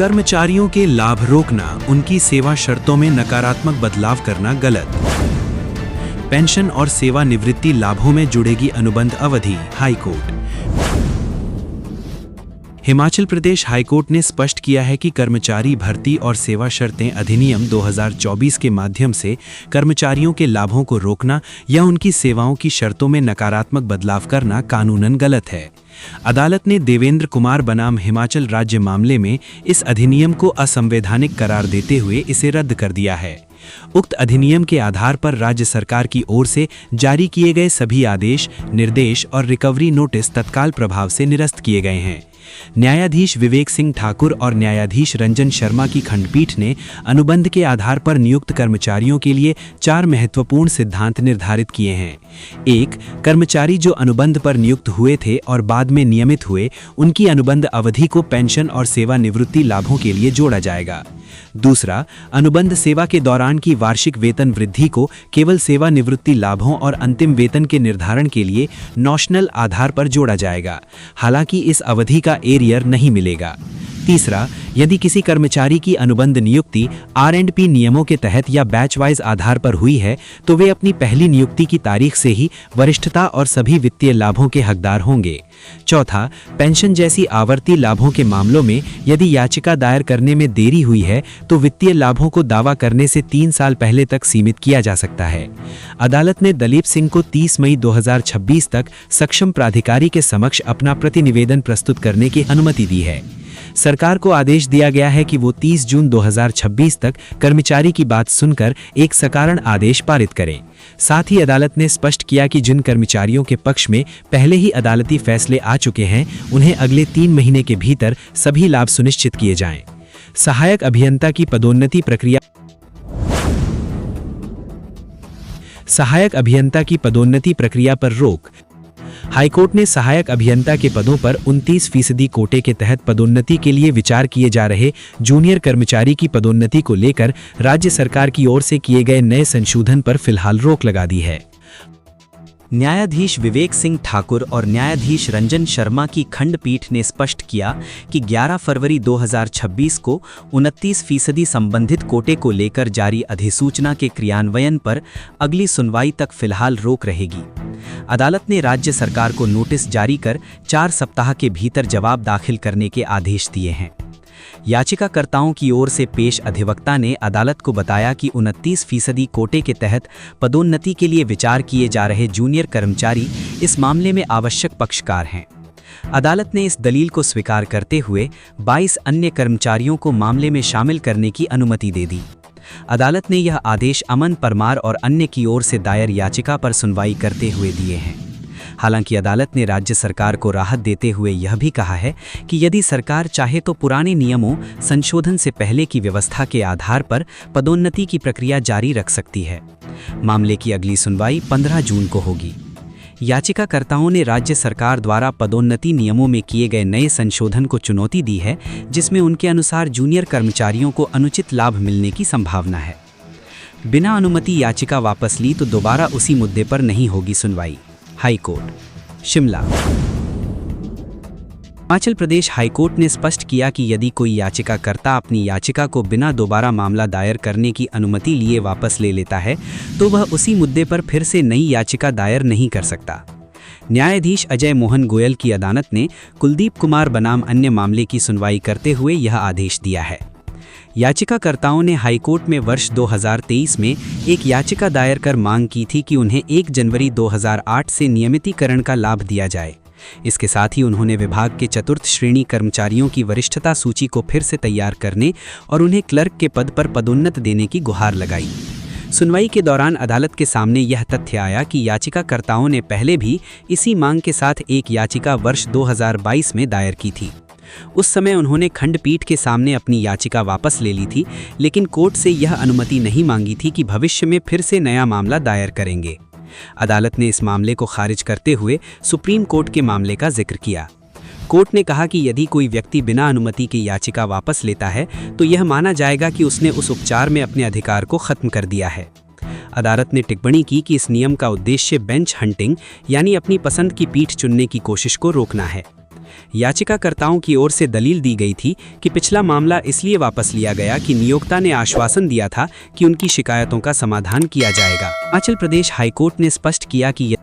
कर्मचारियों के लाभ रोकना, उनकी सेवा शर्तों में नकारात्मक बदलाव करना गलत। पेंशन और सेवानिवृत्ति लाभों में जुड़ेगी अनुबंध अवधि, हाईकोर्ट। हिमाचल प्रदेश हाईकोर्ट ने स्पष्ट किया है कि कर्मचारी भर्ती और सेवा शर्तें अधिनियम 2024 के माध्यम से कर्मचारियों के लाभों को रोकना या उनकी सेवाओं की शर्तों में नकारात्मक बदलाव करना कानूनन गलत है। अदालत ने देवेंद्र कुमार बनाम हिमाचल राज्य मामले में इस अधिनियम को असंवैधानिक करार देते हुए इसे रद्द कर दिया है। उक्त अधिनियम के आधार पर राज्य सरकार की ओर से जारी किए गए सभी आदेश, निर्देश और रिकवरी नोटिस तत्काल प्रभाव से निरस्त किए गए हैं। न्यायाधीश विवेक सिंह ठाकुर और न्यायाधीश रंजन शर्मा की खंडपीठ ने अनुबंध के आधार पर नियुक्त कर्मचारियों के लिए 4 महत्वपूर्ण सिद्धांत निर्धारित किए हैं। 1. कर्मचारी जो अनुबंध पर नियुक्त हुए थे और बाद में नियमित हुए, उनकी अनुबंध अवधि को पेंशन और सेवानिवृत्ति लाभों के लिए जोड़ा जाएगा। 2. अनुबंध सेवा के दौरान की वार्षिक वेतन वृद्धि को केवल सेवानिवृत्ति लाभों और अंतिम वेतन के निर्धारण के लिए नॉशनल आधार पर जोड़ा जाएगा, हालांकि इस अवधि का एरियर नहीं मिलेगा। 3. यदि किसी कर्मचारी की अनुबंध नियुक्ति R&P नियमों के तहत या बैच वाइज आधार पर हुई है, तो वे अपनी पहली नियुक्ति की तारीख से ही वरिष्ठता और सभी वित्तीय लाभों के हकदार होंगे। 4. पेंशन जैसी आवर्ती लाभों के मामलों में यदि याचिका दायर करने में देरी हुई है, तो वित्तीय लाभों को दावा करने से 3 साल पहले तक सीमित किया जा सकता है। अदालत ने दलीप सिंह को 30 मई 2026 तक सक्षम प्राधिकारी के समक्ष अपना प्रतिनिवेदन प्रस्तुत करने की अनुमति दी है। सरकार को आदेश दिया गया है कि वो 30 जून 2026 तक कर्मचारी की बात सुनकर एक सकारण आदेश पारित करें। साथ ही अदालत ने स्पष्ट किया कि जिन कर्मचारियों के पक्ष में पहले ही अदालती फैसले आ चुके हैं, उन्हें अगले 3 महीने के भीतर सभी लाभ सुनिश्चित किए जाएं। सहायक अभियंता की पदोन्नति प्रक्रिया पर रोक। हाईकोर्ट ने सहायक अभियंता के पदों पर 29% कोटे के तहत पदोन्नति के लिए विचार किए जा रहे जूनियर कर्मचारी की पदोन्नति को लेकर राज्य सरकार की ओर से किए गए नए संशोधन पर फिलहाल रोक लगा दी है। न्यायाधीश विवेक सिंह ठाकुर और न्यायाधीश रंजन शर्मा की खंडपीठ ने स्पष्ट किया कि 11 फरवरी 2026 को 29% संबंधित कोटे को लेकर जारी अधिसूचना के क्रियान्वयन पर अगली सुनवाई तक फिलहाल रोक रहेगी। अदालत ने राज्य सरकार को नोटिस जारी कर 4 सप्ताह के भीतर जवाब दाखिल करने के आदेश दिए हैं। याचिकाकर्ताओं की ओर से पेश अधिवक्ता ने अदालत को बताया कि 29% कोटे के तहत पदोन्नति के लिए विचार किए जा रहे जूनियर कर्मचारी इस मामले में आवश्यक पक्षकार हैं। अदालत ने इस दलील को स्वीकार करते हुए 22 अन्य कर्मचारियों को मामले में शामिल करने की अनुमति दे दी। अदालत ने यह आदेश अमन परमार और अन्य की ओर से दायर याचिका पर सुनवाई करते हुए दिए हैं। हालांकि अदालत ने राज्य सरकार को राहत देते हुए यह भी कहा है कि यदि सरकार चाहे तो पुराने नियमों संशोधन से पहले की व्यवस्था के आधार पर पदोन्नति की प्रक्रिया जारी रख सकती है। मामले की अगली सुनवाई 15 जून को होगी। याचिकाकर्ताओं ने राज्य सरकार द्वारा पदोन्नति नियमों में किए गए नए संशोधन को चुनौती दी है, जिसमें उनके अनुसार जूनियर कर्मचारियों को अनुचित लाभ मिलने की संभावना है। बिना अनुमति याचिका वापस ली तो दोबारा उसी मुद्दे पर नहीं होगी सुनवाई। हाईकोर्ट, शिमला। हिमाचल प्रदेश हाईकोर्ट ने स्पष्ट किया कि यदि कोई याचिकाकर्ता अपनी याचिका को बिना दोबारा मामला दायर करने की अनुमति लिए वापस ले लेता है, तो वह उसी मुद्दे पर फिर से नई याचिका दायर नहीं कर सकता। न्यायाधीश अजय मोहन गोयल की अदालत ने कुलदीप कुमार बनाम अन्य मामले की सुनवाई करते हुए यह आदेश दिया है। याचिकाकर्ताओं ने हाईकोर्ट में वर्ष 2023 में एक याचिका दायर कर मांग की थी कि उन्हें 1 जनवरी 2008 से नियमितीकरण का लाभ दिया जाए। इसके साथ ही उन्होंने विभाग के चतुर्थ श्रेणी कर्मचारियों की वरिष्ठता सूची को फिर से तैयार करने और उन्हें क्लर्क के पद पर पदोन्नत देने की गुहार लगाई। सुनवाई के दौरान अदालत के सामने यह तथ्य आया कि याचिकाकर्ताओं ने पहले भी इसी मांग के साथ एक याचिका वर्ष 2022 में दायर की थी। उस समय उन्होंने खंडपीठ के सामने अपनी याचिका वापस ले ली थी, लेकिन कोर्ट से यह अनुमति नहीं मांगी थी कि भविष्य में फिर से नया मामला दायर करेंगे। अदालत ने इस मामले को खारिज करते हुए सुप्रीम कोर्ट के मामले का जिक्र किया। कोर्ट ने कहा कि यदि कोई व्यक्ति बिना अनुमति की याचिका वापस लेता है तो यह माना जाएगा कि उसने उस उपचार में अपने अधिकार को खत्म कर दिया है। अदालत ने टिप्पणी की कि इस नियम का उद्देश्य बेंच हंटिंग यानी अपनी पसंद की पीठ चुनने की कोशिश को रोकना है। याचिकाकर्ताओं की ओर से दलील दी गई थी कि पिछला मामला इसलिए वापस लिया गया कि नियोक्ता ने आश्वासन दिया था कि उनकी शिकायतों का समाधान किया जाएगा। हिमाचल प्रदेश हाईकोर्ट ने स्पष्ट किया कि